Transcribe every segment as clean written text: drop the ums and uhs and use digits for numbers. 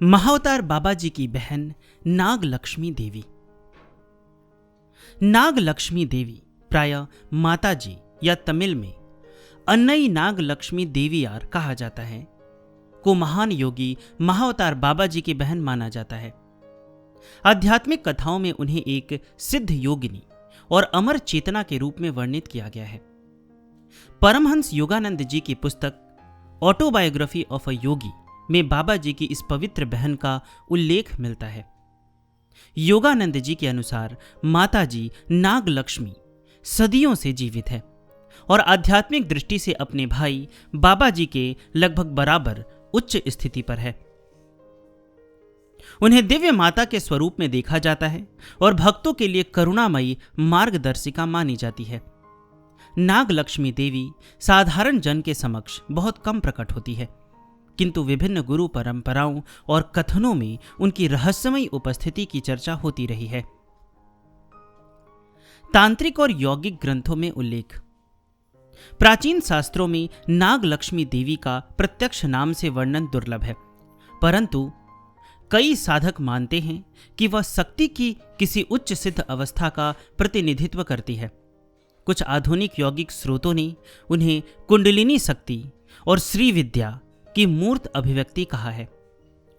महाअवतार बाबा जी की बहन नाग लक्ष्मी देवी। नाग लक्ष्मी देवी प्रायः माता जी या तमिल में अन्नई नाग लक्ष्मी देवीयार कहा जाता है, को महान योगी महाअवतार बाबा जी की बहन माना जाता है। आध्यात्मिक कथाओं में उन्हें एक सिद्ध योगिनी और अमर चेतना के रूप में वर्णित किया गया है। परमहंस योगानंद जी की पुस्तक ऑटोबायोग्राफी ऑफ अ योगी में बाबा जी की इस पवित्र बहन का उल्लेख मिलता है। योगानंद जी के अनुसार माता जी नाग लक्ष्मी सदियों से जीवित है और आध्यात्मिक दृष्टि से अपने भाई बाबा जी के लगभग बराबर उच्च स्थिति पर है। उन्हें दिव्य माता के स्वरूप में देखा जाता है और भक्तों के लिए करुणामयी मार्गदर्शिका मानी जाती है। नाग लक्ष्मी देवी साधारण जन के समक्ष बहुत कम प्रकट होती है, किंतु विभिन्न गुरु परंपराओं और कथनों में उनकी रहस्यमयी उपस्थिति की चर्चा होती रही है। तांत्रिक और यौगिक ग्रंथों में उल्लेख। प्राचीन शास्त्रों में नाग लक्ष्मी देवी का प्रत्यक्ष नाम से वर्णन दुर्लभ है, परंतु कई साधक मानते हैं कि वह शक्ति की किसी उच्च सिद्ध अवस्था का प्रतिनिधित्व करती है। कुछ आधुनिक यौगिक स्रोतों ने उन्हें कुंडलिनी शक्ति और श्री विद्या की मूर्त अभिव्यक्ति कहा है।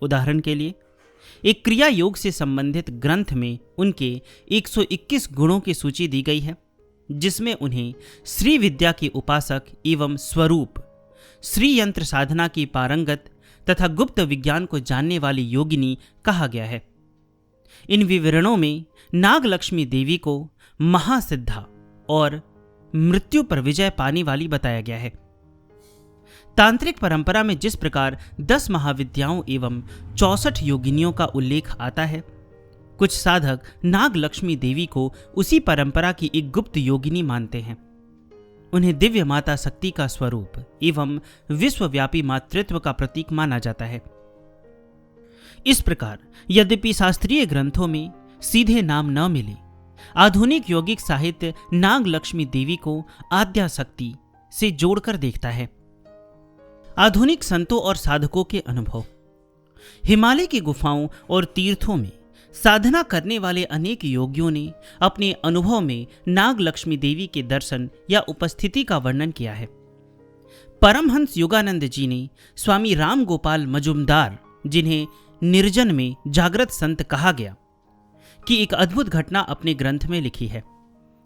उदाहरण के लिए एक क्रिया योग से संबंधित ग्रंथ में उनके 121 गुणों की सूची दी गई है, जिसमें उन्हें श्री विद्या की उपासक एवं स्वरूप, श्री यंत्र साधना की पारंगत तथा गुप्त विज्ञान को जानने वाली योगिनी कहा गया है। इन विवरणों में नाग लक्ष्मी देवी को महासिद्धा और मृत्यु पर विजय पाने वाली बताया गया है। तांत्रिक परंपरा में जिस प्रकार 10 महाविद्याओं एवं 64 योगिनियों का उल्लेख आता है, कुछ साधक नाग लक्ष्मी देवी को उसी परंपरा की एक गुप्त योगिनी मानते हैं। उन्हें दिव्य माता शक्ति का स्वरूप एवं विश्वव्यापी मातृत्व का प्रतीक माना जाता है। इस प्रकार यद्यपि शास्त्रीय ग्रंथों में सीधे नाम न मिले, आधुनिक यौगिक साहित्य नाग लक्ष्मी देवी को आद्या शक्ति से जोड़कर देखता है। आधुनिक संतों और साधकों के अनुभव। हिमालय की गुफाओं और तीर्थों में साधना करने वाले अनेक योगियों ने अपने अनुभव में नाग लक्ष्मी देवी के दर्शन या उपस्थिति का वर्णन किया है। परमहंस योगानंद जी ने स्वामी राम गोपाल मजुमदार, जिन्हें निर्जन में जागृत संत कहा गया, की एक अद्भुत घटना अपने ग्रंथ में लिखी है।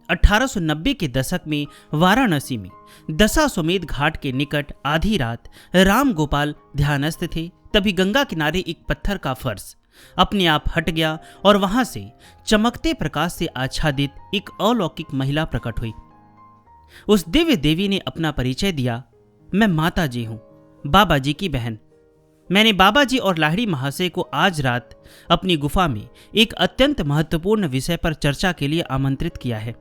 1890 के दशक में वाराणसी में दशाश्वमेध घाट के निकट आधी रात राम गोपाल ध्यानस्थ थे। तभी गंगा किनारे एक पत्थर का फर्श अपने आप हट गया और वहां से चमकते प्रकाश से आच्छादित एक अलौकिक महिला प्रकट हुई। उस दिव्य देवी ने अपना परिचय दिया, मैं माता जी हूं, बाबा जी की बहन। मैंने बाबा जी और लाहिड़ी महाशय को आज रात अपनी गुफा में एक अत्यंत महत्वपूर्ण विषय पर चर्चा के लिए आमंत्रित किया है।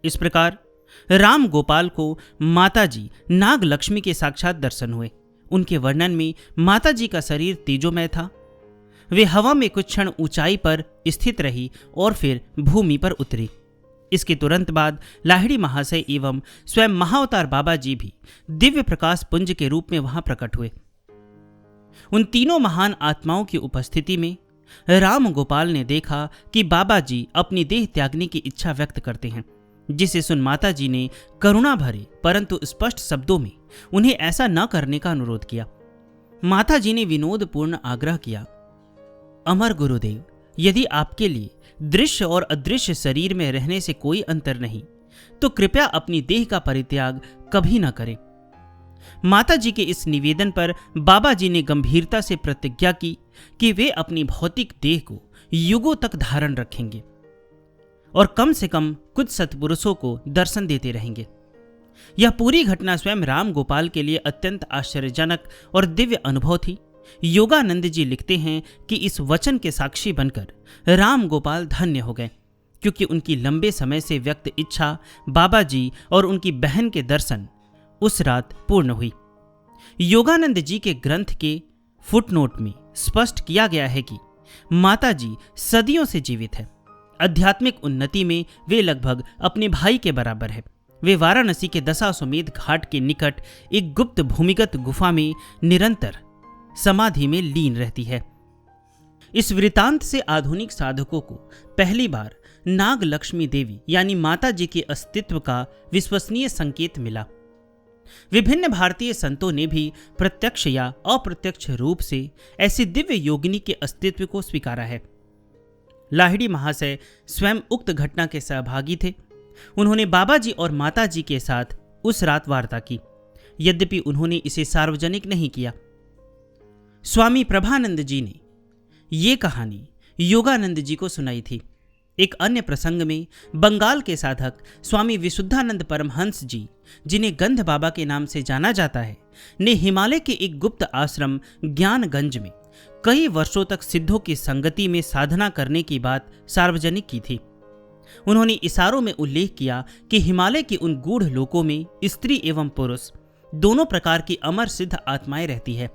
इस प्रकार राम गोपाल को माता जी नाग लक्ष्मी के साक्षात दर्शन हुए। उनके वर्णन में माता जी का शरीर तेजोमय था। वे हवा में कुछ क्षण ऊंचाई पर स्थित रही और फिर भूमि पर उतरी। इसके तुरंत बाद लाहिड़ी महाशय एवं स्वयं महाअवतार बाबा जी भी दिव्य प्रकाश पुंज के रूप में वहां प्रकट हुए। उन तीनों महान आत्माओं की उपस्थिति में राम गोपाल ने देखा कि बाबा जी अपनी देह त्यागने की इच्छा व्यक्त करते हैं, जिसे सुन माता जी ने करुणा भरे परंतु स्पष्ट शब्दों में उन्हें ऐसा न करने का अनुरोध किया। माता जी ने विनोदपूर्ण आग्रह किया, अमर गुरुदेव, यदि आपके लिए दृश्य और अदृश्य शरीर में रहने से कोई अंतर नहीं, तो कृपया अपनी देह का परित्याग कभी न करें। माता जी के इस निवेदन पर बाबा जी ने गंभीरता से प्रतिज्ञा की कि वे अपनी भौतिक देह को युगों तक धारण रखेंगे और कम से कम कुछ सत्पुरुषों को दर्शन देते रहेंगे। यह पूरी घटना स्वयं राम गोपाल के लिए अत्यंत आश्चर्यजनक और दिव्य अनुभव थी। योगानंद जी लिखते हैं कि इस वचन के साक्षी बनकर राम गोपाल धन्य हो गए, क्योंकि उनकी लंबे समय से व्यक्त इच्छा बाबा जी और उनकी बहन के दर्शन उस रात पूर्ण हुई। योगानंद जी के ग्रंथ के फुटनोट में स्पष्ट किया गया है कि माता जी सदियों से जीवित है। आध्यात्मिक उन्नति में वे लगभग अपने भाई के बराबर है। वे वाराणसी के दशाश्वमेध घाट के निकट एक गुप्त भूमिगत गुफा में निरंतर समाधि में लीन रहती है। इस वृतांत से आधुनिक साधकों को पहली बार नाग लक्ष्मी देवी यानी माता जी के अस्तित्व का विश्वसनीय संकेत मिला। विभिन्न भारतीय संतों ने भी प्रत्यक्ष या अप्रत्यक्ष रूप से ऐसी दिव्य योगिनी के अस्तित्व को स्वीकारा है। लाहिड़ी महाशय स्वयं उक्त घटना के सहभागी थे। उन्होंने बाबा जी और माता जी के साथ उस रात वार्ता की, यद्यपि उन्होंने इसे सार्वजनिक नहीं किया। स्वामी प्रभानंद जी ने ये कहानी योगानंद जी को सुनाई थी। एक अन्य प्रसंग में बंगाल के साधक स्वामी विशुद्धानंद परमहंस जी, जिन्हें गंध बाबा के नाम से जाना जाता है, ने हिमालय के एक गुप्त आश्रम ज्ञानगंज में कई वर्षों तक सिद्धों की संगति में साधना करने की बात सार्वजनिक की थी। उन्होंने इशारों में उल्लेख किया कि हिमालय के उन गूढ़ लोकों में स्त्री एवं पुरुष दोनों प्रकार की अमर सिद्ध आत्माएं रहती है।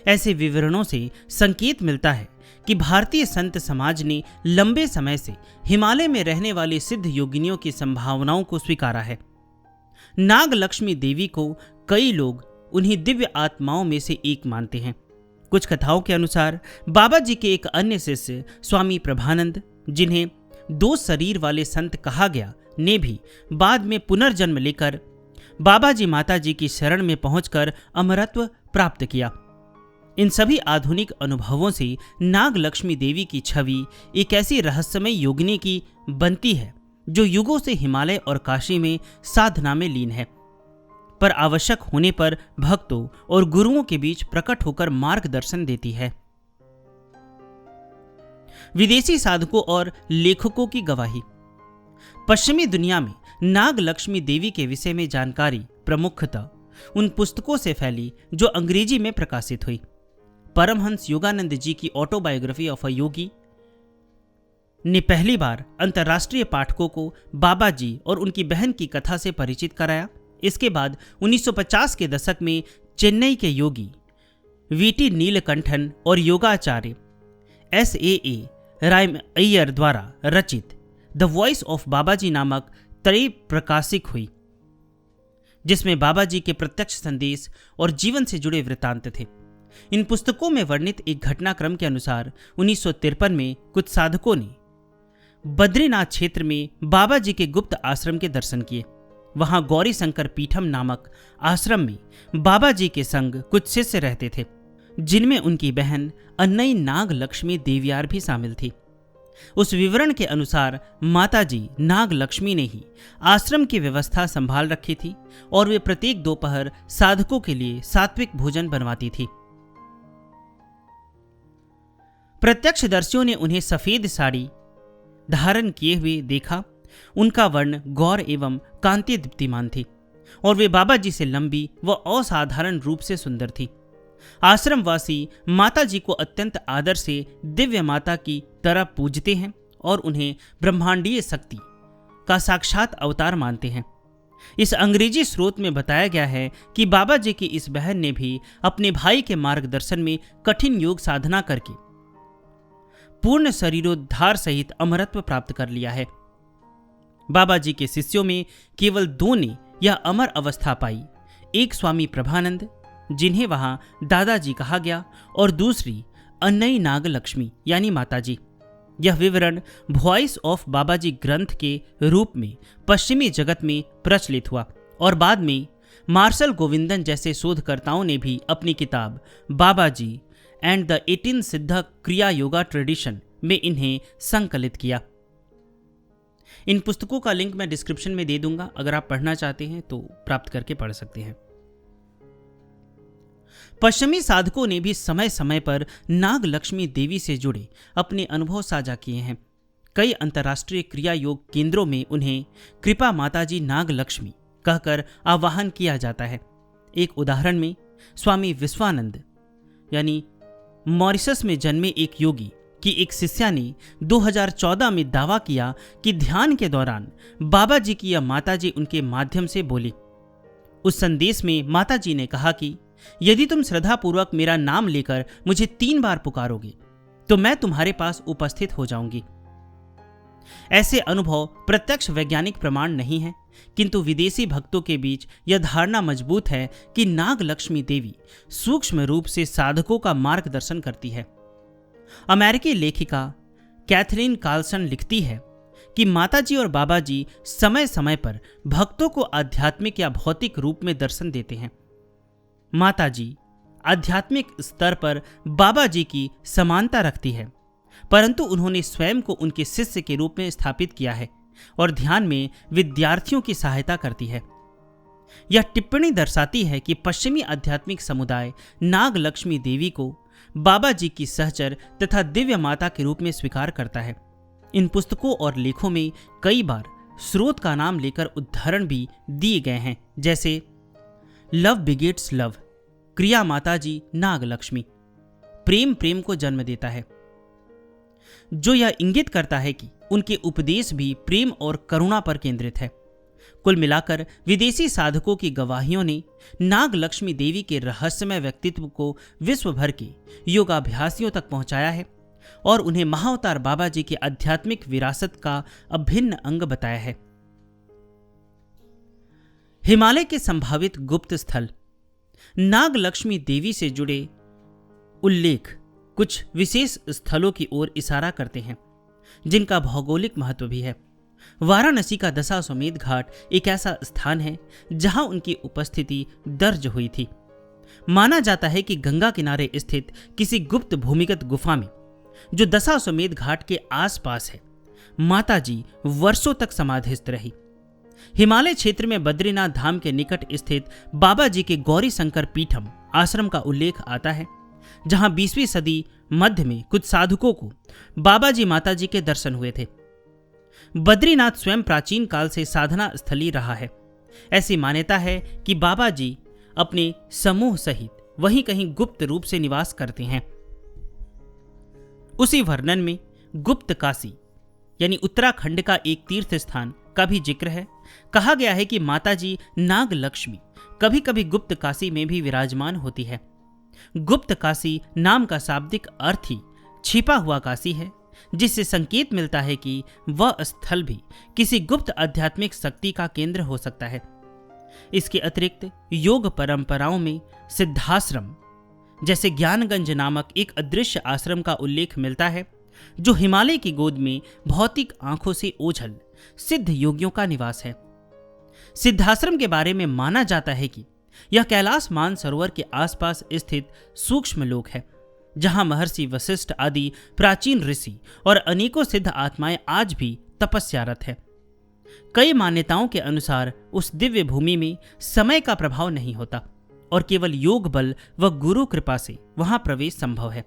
ऐसे विवरणों से संकेत मिलता है कि भारतीय संत समाज ने लंबे समय से हिमालय में रहने वाली सिद्ध योगिनियों की संभावनाओं को स्वीकारा है। नाग लक्ष्मी देवी को कई लोग उन्हीं दिव्य आत्माओं में से एक मानते हैं। कुछ कथाओं के अनुसार बाबा जी के एक अन्य शिष्य स्वामी प्रभानंद, जिन्हें दो शरीर वाले संत कहा गया, ने भी बाद में पुनर्जन्म लेकर बाबा जी माता जी की शरण में पहुंचकर अमरत्व प्राप्त किया। इन सभी आधुनिक अनुभवों से नाग लक्ष्मी देवी की छवि एक ऐसी रहस्यमय योगिनी की बनती है जो युगों से हिमालय और काशी में साधना में लीन है, पर आवश्यक होने पर भक्तों और गुरुओं के बीच प्रकट होकर मार्गदर्शन देती है। विदेशी साधकों और लेखकों की गवाही। पश्चिमी दुनिया में नाग लक्ष्मी देवी के विषय में जानकारी प्रमुखतः उन पुस्तकों से फैली जो अंग्रेजी में प्रकाशित हुई। परमहंस योगानंद जी की ऑटोबायोग्राफी ऑफ अ योगी ने पहली बार अंतर्राष्ट्रीय पाठकों को बाबा जी और उनकी बहन की कथा से परिचित कराया। इसके बाद 1950 के दशक में चेन्नई के योगी वीटी नीलकंठन और योगाचार्य SAA राय अय्यर द्वारा रचित द वॉइस ऑफ बाबाजी नामक त्रय प्रकाशिक हुई, जिसमें बाबा जी के प्रत्यक्ष संदेश और जीवन से जुड़े वृत्तांत थे। इन पुस्तकों में वर्णित एक घटनाक्रम के अनुसार 1953 में कुछ साधकों ने बद्रीनाथ क्षेत्र में बाबा जी के गुप्त आश्रम के दर्शन किए। वहां गौरी शंकर पीठम नामक आश्रम में बाबा जी के संग कुछ शिष्य रहते थे, जिनमें उनकी बहन अन्नई नाग लक्ष्मी देवियार भी शामिल थी। उस विवरण के अनुसार माता जी नाग लक्ष्मी ने ही आश्रम की व्यवस्था संभाल रखी थी और वे प्रत्येक दोपहर साधकों के लिए सात्विक भोजन बनवाती थी। प्रत्यक्षदर्शियों ने उन्हें सफेद साड़ी धारण किए हुए देखा। उनका वर्ण गौर एवं कांति दीप्तिमान थी और वे बाबा जी से लंबी व असाधारण रूप से सुंदर थी। आश्रमवासी माता जी को अत्यंत आदर से दिव्य माता की तरह पूजते हैं और उन्हें ब्रह्मांडीय शक्ति का साक्षात अवतार मानते हैं। इस अंग्रेजी स्रोत में बताया गया है कि बाबा जी की इस बहन ने भी अपने भाई के मार्गदर्शन में कठिन योग साधना करके पूर्ण शरीरोद्धार सहित अमरत्व प्राप्त कर लिया है। बाबा जी के शिष्यों में केवल दो ने यह अमर अवस्था पाई, एक स्वामी प्रभानंद, जिन्हें वहां दादाजी कहा गया, और दूसरी अन्नई नाग लक्ष्मी यानी माताजी। यह विवरण वॉइस ऑफ बाबाजी ग्रंथ के रूप में पश्चिमी जगत में प्रचलित हुआ और बाद में मार्शल गोविंदन जैसे शोधकर्ताओं ने भी अपनी किताब बाबाजी एंड द 18 सिद्ध क्रिया योगा ट्रेडिशन में इन्हें संकलित किया। इन पुस्तकों का लिंक मैं डिस्क्रिप्शन में दे दूंगा, अगर आप पढ़ना चाहते हैं तो प्राप्त करके पढ़ सकते हैं। पश्चिमी साधकों ने भी समय समय पर नाग लक्ष्मी देवी से जुड़े अपने अनुभव साझा किए हैं। कई अंतर्राष्ट्रीय क्रिया योग केंद्रों में उन्हें कृपा माताजी नाग लक्ष्मी कहकर आवाहन किया जाता है। एक उदाहरण में स्वामी विश्वानंद यानी मॉरिशस में जन्मे एक योगी की एक शिष्या ने 2014 में दावा किया कि ध्यान के दौरान बाबा जी की या माता जी उनके माध्यम से बोली। उस संदेश में माता जी ने कहा कि यदि तुम श्रद्धापूर्वक मेरा नाम लेकर मुझे 3 बार पुकारोगे तो मैं तुम्हारे पास उपस्थित हो जाऊंगी। ऐसे अनुभव प्रत्यक्ष वैज्ञानिक प्रमाण नहीं है, किंतु विदेशी भक्तों के बीच यह धारणा मजबूत है कि नाग लक्ष्मी देवी सूक्ष्म रूप से साधकों का मार्गदर्शन करती है। अमेरिकी लेखिका कैथरीन कार्लसन लिखती है कि माताजी और बाबाजी समय समय पर भक्तों को आध्यात्मिक या भौतिक रूप में दर्शन देते हैं। माताजी आध्यात्मिक स्तर पर बाबाजी की समानता रखती है, परंतु उन्होंने स्वयं को उनके शिष्य के रूप में स्थापित किया है और ध्यान में विद्यार्थियों की सहायता करती है। यह टिप्पणी दर्शाती है कि पश्चिमी आध्यात्मिक समुदाय नाग लक्ष्मी देवी को बाबाजी की सहचर तथा दिव्य माता के रूप में स्वीकार करता है। इन पुस्तकों और लेखों में कई बार स्रोत का नाम लेकर उदाहरण भी दिए गए हैं, जैसे लव बिगेट्स लव, क्रिया माताजी नाग लक्ष्मी, प्रेम प्रेम को जन्म देता है, जो यह इंगित करता है कि उनके उपदेश भी प्रेम और करुणा पर केंद्रित है। कुल मिलाकर विदेशी साधकों की गवाहियों ने नाग लक्ष्मी देवी के रहस्यमय व्यक्तित्व को विश्व भर के योगाभ्यासियों तक पहुंचाया है और उन्हें महाअवतार बाबाजी के आध्यात्मिक विरासत का अभिन्न अंग बताया है। हिमालय के संभावित गुप्त स्थल। नाग लक्ष्मी देवी से जुड़े उल्लेख कुछ विशेष स्थलों की ओर इशारा करते हैं, जिनका भौगोलिक महत्व भी है। वाराणसी का दशाश्वमेध घाट एक ऐसा स्थान है जहां उनकी उपस्थिति दर्ज हुई थी। माना जाता है कि गंगा किनारे स्थित किसी गुप्त भूमिगत गुफा में, जो दशाश्वमेध घाट के आसपास है, माताजी वर्षों तक समाधिस्थ रही। हिमालय क्षेत्र में बद्रीनाथ धाम के निकट स्थित बाबा जी के गौरी शंकर पीठम आश्रम का उल्लेख आता है, जहां 20वीं सदी मध्य में कुछ साधकों को बाबा जी माता जी के दर्शन हुए थे। बद्रीनाथ स्वयं प्राचीन काल से साधना स्थली रहा है। ऐसी मान्यता है कि बाबा जी अपने समूह सहित वहीं कहीं गुप्त रूप से निवास करते हैं। उसी वर्णन में गुप्त काशी यानी उत्तराखंड का एक तीर्थ स्थान का भी जिक्र है। कहा गया है कि माताजी नाग लक्ष्मी कभी कभी गुप्त काशी में भी विराजमान होती है। गुप्त काशी नाम का शाब्दिक अर्थ ही छिपा हुआ काशी है, जिससे संकेत मिलता है कि वह स्थल भी किसी गुप्त आध्यात्मिक शक्ति का केंद्र हो सकता है। इसके अतिरिक्त योग परंपराओं में सिद्धाश्रम जैसे ज्ञानगंज नामक एक अदृश्य आश्रम का उल्लेख मिलता है, जो हिमालय की गोद में भौतिक आंखों से ओझल सिद्ध योगियों का निवास है। सिद्धाश्रम के बारे में माना जाता है कि यह कैलाश मानसरोवर के आसपास स्थित सूक्ष्म लोक है, जहां महर्षि वशिष्ठ आदि प्राचीन ऋषि और अनेकों सिद्ध आत्माएं आज भी तपस्यारत है। कई मान्यताओं के अनुसार उस दिव्य भूमि में समय का प्रभाव नहीं होता और केवल योग बल व गुरु कृपा से वहां प्रवेश संभव है।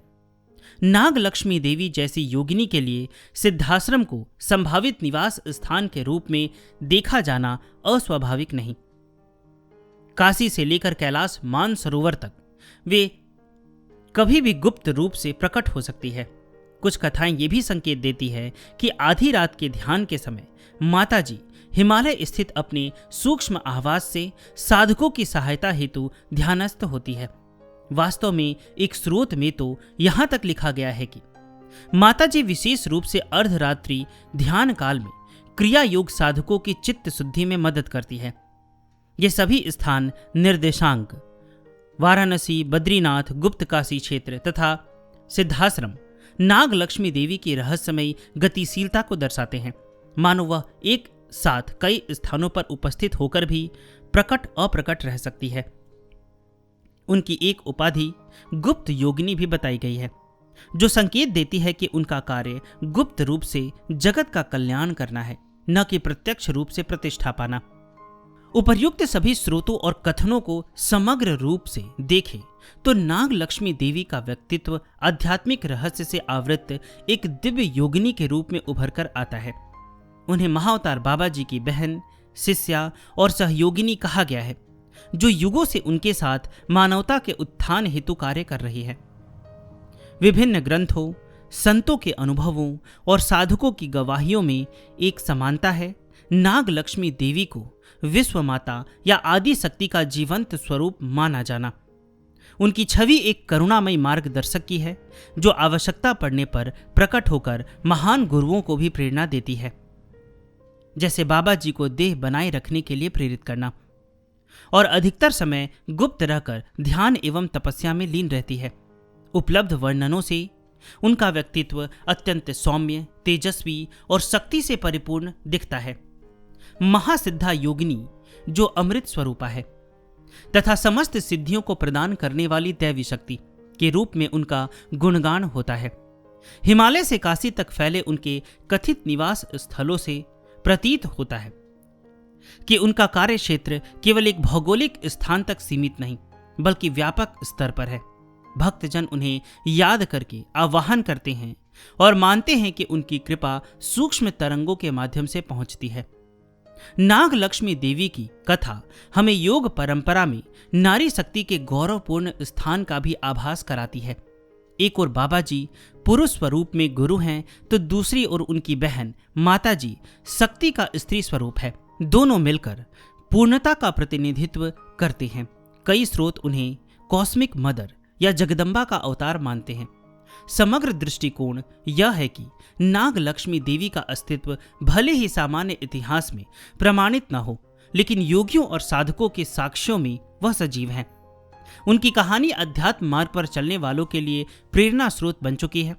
नाग लक्ष्मी देवी जैसी योगिनी के लिए सिद्धाश्रम को संभावित निवास स्थान के रूप में देखा जाना अस्वाभाविक नहीं। काशी से लेकर कैलाश मानसरोवर तक वे कभी भी गुप्त रूप से प्रकट हो सकती है। कुछ कथाएं ये भी संकेत देती है कि आधी रात के ध्यान के समय माताजी हिमालय स्थित अपने सूक्ष्म आवास से साधकों की सहायता हेतु ध्यानस्थ होती है। वास्तव में एक स्रोत में तो यहां तक लिखा गया है कि माताजी विशेष रूप से अर्धरात्रि ध्यान काल में क्रिया योग साधकों की चित्त शुद्धि में मदद करती है। ये सभी स्थान निर्देशांक वाराणसी, बद्रीनाथ, गुप्त काशी क्षेत्र तथा सिद्धाश्रम नाग लक्ष्मी देवी की रहस्यमयी गतिशीलता को दर्शाते हैं। मानो वह एक साथ कई स्थानों पर उपस्थित होकर भी प्रकट अप्रकट रह सकती है। उनकी एक उपाधि गुप्त योगिनी भी बताई गई है, जो संकेत देती है कि उनका कार्य गुप्त रूप से जगत का कल्याण करना है, न कि प्रत्यक्ष रूप से प्रतिष्ठा पाना। उपर्युक्त सभी स्रोतों और कथनों को समग्र रूप से देखें तो नाग लक्ष्मी देवी का व्यक्तित्व आध्यात्मिक रहस्य से आवृत एक दिव्य योगिनी के रूप में उभर कर आता है। उन्हें महाअवतार बाबा जी की बहन, शिष्या और सहयोगिनी कहा गया है, जो युगों से उनके साथ मानवता के उत्थान हेतु कार्य कर रही है। विभिन्न ग्रंथों, संतों के अनुभवों और साधकों की गवाहियों में एक समानता है। नाग लक्ष्मी देवी को विश्व माता या आदि शक्ति का जीवंत स्वरूप माना जाना। उनकी छवि एक करुणामयी मार्गदर्शक की है, जो आवश्यकता पड़ने पर प्रकट होकर महान गुरुओं को भी प्रेरणा देती है, जैसे बाबा जी को देह बनाए रखने के लिए प्रेरित करना, और अधिकतर समय गुप्त रहकर ध्यान एवं तपस्या में लीन रहती है। उपलब्ध वर्णनों से उनका व्यक्तित्व अत्यंत सौम्य, तेजस्वी और शक्ति से परिपूर्ण दिखता है। महासिद्धा योगिनी जो अमृत स्वरूपा है तथा समस्त सिद्धियों को प्रदान करने वाली दैवी शक्ति के रूप में उनका गुणगान होता है। हिमालय से काशी तक फैले उनके कथित निवास स्थलों से प्रतीत होता है कि उनका कार्य क्षेत्र केवल एक भौगोलिक स्थान तक सीमित नहीं बल्कि व्यापक स्तर पर है। भक्तजन उन्हें याद करके आवाहन करते हैं और मानते हैं कि उनकी कृपा सूक्ष्म तरंगों के माध्यम से पहुंचती है। नाग लक्ष्मी देवी की कथा हमें योग परंपरा में नारी शक्ति के गौरवपूर्ण स्थान का भी आभास कराती है। एक ओर बाबा जी पुरुष स्वरूप में गुरु हैं तो दूसरी ओर उनकी बहन माता जी शक्ति का स्त्री स्वरूप है। दोनों मिलकर पूर्णता का प्रतिनिधित्व करते हैं। कई स्रोत उन्हें कॉस्मिक मदर या जगदम्बा का अवतार मानते हैं। समग्र दृष्टिकोण यह है कि नाग लक्ष्मी देवी का अस्तित्व भले ही सामान्य इतिहास में प्रमाणित न हो, लेकिन योगियों और साधकों के साक्ष्यों में वह सजीव हैं। उनकी कहानी अध्यात्म मार्ग पर चलने वालों के लिए प्रेरणा स्रोत बन चुकी है।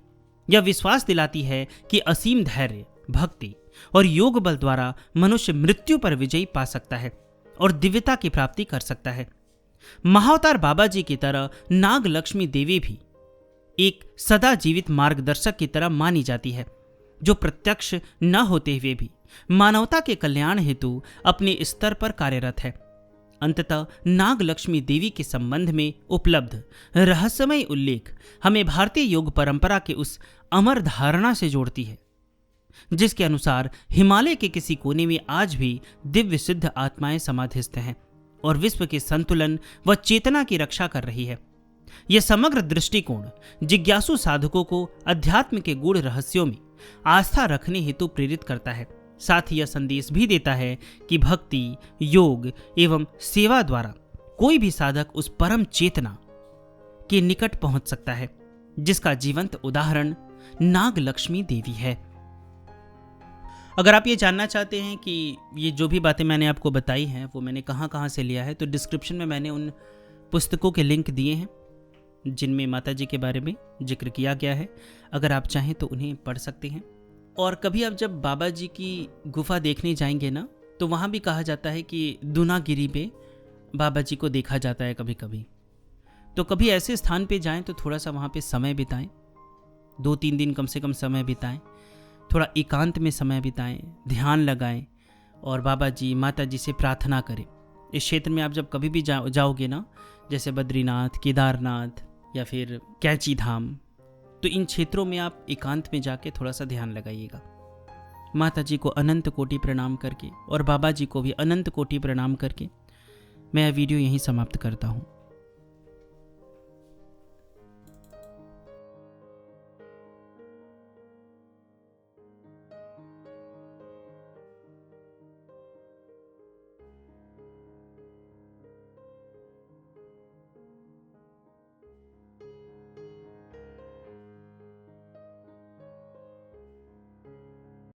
यह विश्वास दिलाती है कि असीम धैर्य, भक्ति और योग बल द्वारा मनुष्य मृत्यु पर विजयी पा सकता है और दिव्यता की प्राप्ति कर सकता है। महाअवतार बाबा जी की तरह नाग लक्ष्मी देवी भी एक सदा जीवित मार्गदर्शक की तरह मानी जाती है, जो प्रत्यक्ष न होते हुए भी मानवता के कल्याण हेतु अपने स्तर पर कार्यरत है। अंततः नाग लक्ष्मी देवी के संबंध में उपलब्ध रहस्यमय उल्लेख हमें भारतीय योग परंपरा के उस अमर धारणा से जोड़ती है, जिसके अनुसार हिमालय के किसी कोने में आज भी दिव्य सिद्ध आत्माएं समाधिस्थ हैं और विश्व के संतुलन व चेतना की रक्षा कर रही है। यह समग्र दृष्टिकोण जिज्ञासु साधकों को अध्यात्म के गूढ़ रहस्यों में आस्था रखने हेतु प्रेरित करता है। साथ ही यह संदेश भी देता है कि भक्ति, योग एवं सेवा द्वारा कोई भी साधक उस परम चेतना के निकट पहुंच सकता है, जिसका जीवंत उदाहरण नाग लक्ष्मी देवी है। अगर आप ये जानना चाहते हैं कि ये जो भी बातें मैंने आपको बताई हैं वो मैंने कहाँ से लिया है, तो डिस्क्रिप्शन में मैंने उन पुस्तकों के लिंक दिए हैं जिनमें माता जी के बारे में जिक्र किया गया है। अगर आप चाहें तो उन्हें पढ़ सकते हैं। और कभी आप जब बाबा जी की गुफा देखने जाएंगे ना, तो वहाँ भी कहा जाता है कि दूनागिरी पे बाबा जी को देखा जाता है कभी कभी। तो कभी ऐसे स्थान पे जाएं तो थोड़ा सा वहाँ पे समय बिताएं, 2-3 दिन कम से कम समय बिताएं, थोड़ा एकांत में समय बिताएं, ध्यान लगाएं और बाबा जी, माता जी से प्रार्थना करें। इस क्षेत्र में आप जब कभी भी जाओगे ना, जैसे बद्रीनाथ, केदारनाथ या फिर कैची धाम, तो इन क्षेत्रों में आप एकांत में जाके थोड़ा सा ध्यान लगाइएगा। माता जी को अनंत कोटि प्रणाम करके और बाबा जी को भी अनंत कोटि प्रणाम करके मैं यह वीडियो यहीं समाप्त करता हूँ।